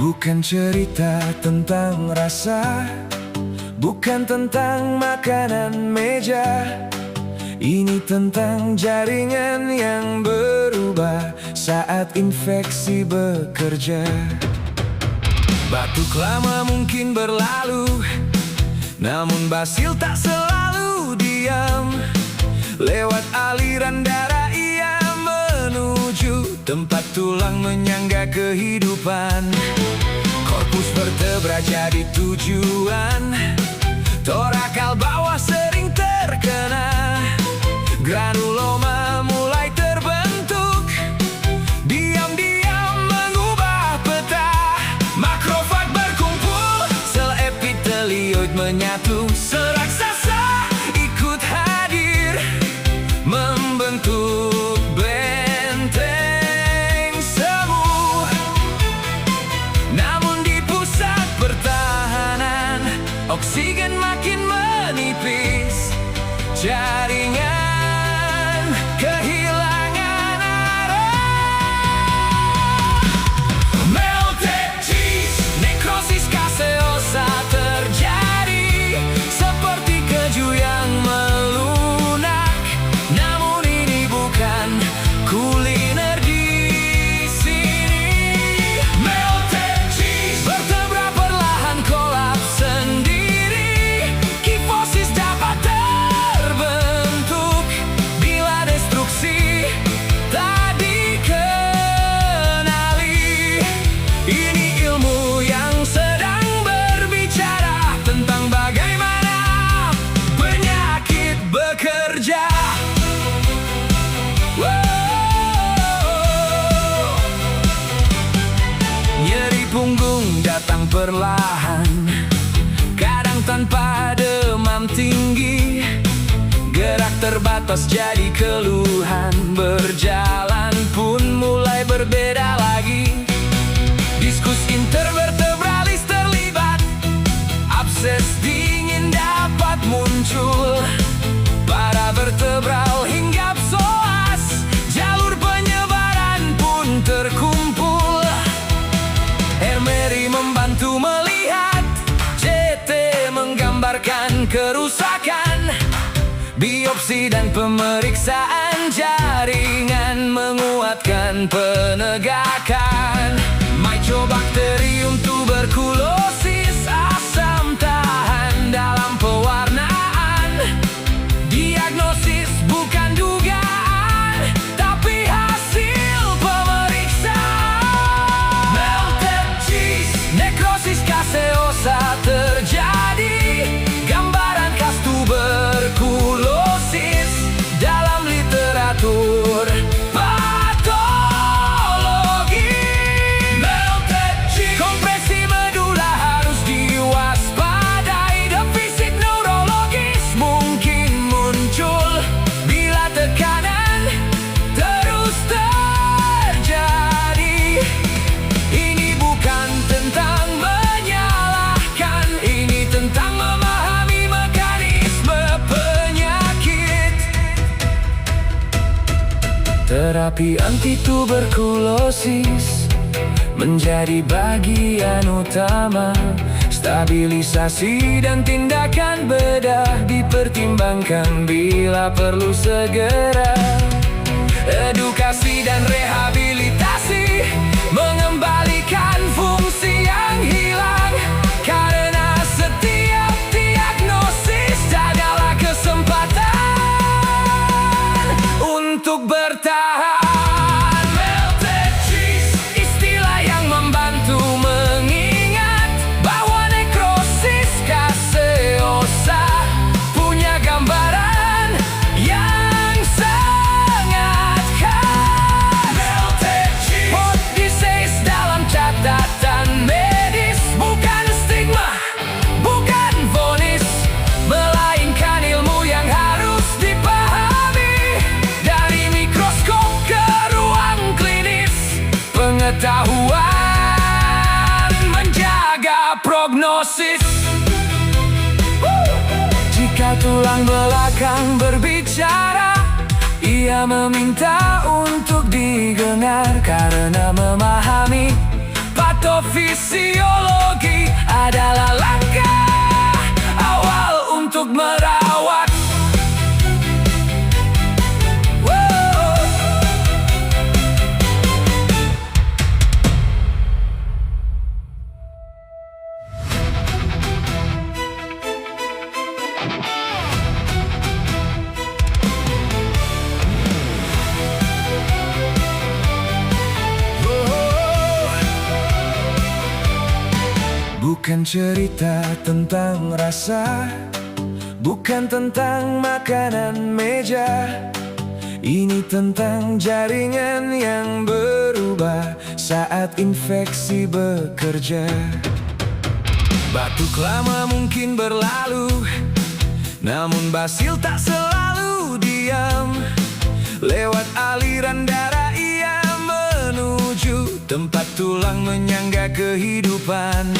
Bukan cerita tentang rasa, bukan tentang makanan meja. Ini tentang jaringan yang berubah saat infeksi bekerja. Batuk lama mungkin berlalu, namun basil tak selalu diam. Lewat aliran darah ia menuju tempat tulang menyangga kehidupan. Korpus vertebra jadi tujuan, torakal bawah sering terkena. Granuloma mulai terbentuk, diam-diam mengubah peta. Makrofag berkumpul, sel epitelioid menyatu. Seraksasa ikut hadir, membentuk benteng semu. Namun di pusat pertahanan, oksigen makin menipis. Jaringan kehilangan arah. Melted cheese, nekrosis kaseosa terjadi seperti keju yang melunak. Namun ini bukan kuliner di sini. Melted cheese, vertebra perlahan kolaps sendiri. Kifosis dapat terbentuk bila destruksi tak dikenali. Ini ilmu yang sedang berbicara tentang bagaimana penyakit bekerja. Nyeri punggung datang perlahan, kadang tanpa demam tinggi. Gerak terbatas jadi keluhan, berjalan pun mulai berbeda lagi. Diskus intervertebralis terlibat, abses dingin dapat muncul. Paravertebral hingga psoas, jalur penyebaran pun terkumpul. Hermeri membantu melihat, CT menggambarkan kerusakan. Biopsi dan pemeriksaan jaringan menguatkan penegakan. Mycobacterium tuberculosis, asam tahan dalam pewarnaan. Diagnosis bukan dugaan, tapi hasil pemeriksaan. Melted cheese, nekrosis kaseosa terjadi. Gambaran khas tuberkulosis dalam literatur patologi. Melted cheese, kompresi medula harus diwaspadai. Defisit neurologis mungkin muncul bila tekanan terus terjadi. Ini bukan tentang menyalahkan, ini tentang memahami mekanisme penyakit. Terapi anti-tuberkulosis menjadi bagian utama. Stabilisasi dan tindakan bedah dipertimbangkan bila perlu segera. Edukasi dan rehabilitasi mengembalikan fungsi yang hilang. Karena setiap diagnosis adalah kesempatan untuk bertahan. Melted cheese, istilah yang membantu mengingat bahwa nekrosis kaseosa punya gambaran yang sangat khas. Melted cheese, pot disease dalam catatan medis, bukan stigma, bukan vonis, melainkan ilmu yang harus dipahami. Dari mikroskop ke ruang klinis, pengetahuan menjaga prognosis. Jika tulang belakang berbicara, ia meminta untuk didengar karena memahami patologi Patofisiologi adalah langkah awal untuk merawat. Bukan cerita tentang rasa, bukan tentang makanan meja. Ini tentang jaringan yang berubah saat infeksi bekerja. Batuk lama mungkin berlalu, namun basil tak selalu diam. Lewat aliran darah ia menuju tempat tulang menyangga kehidupan.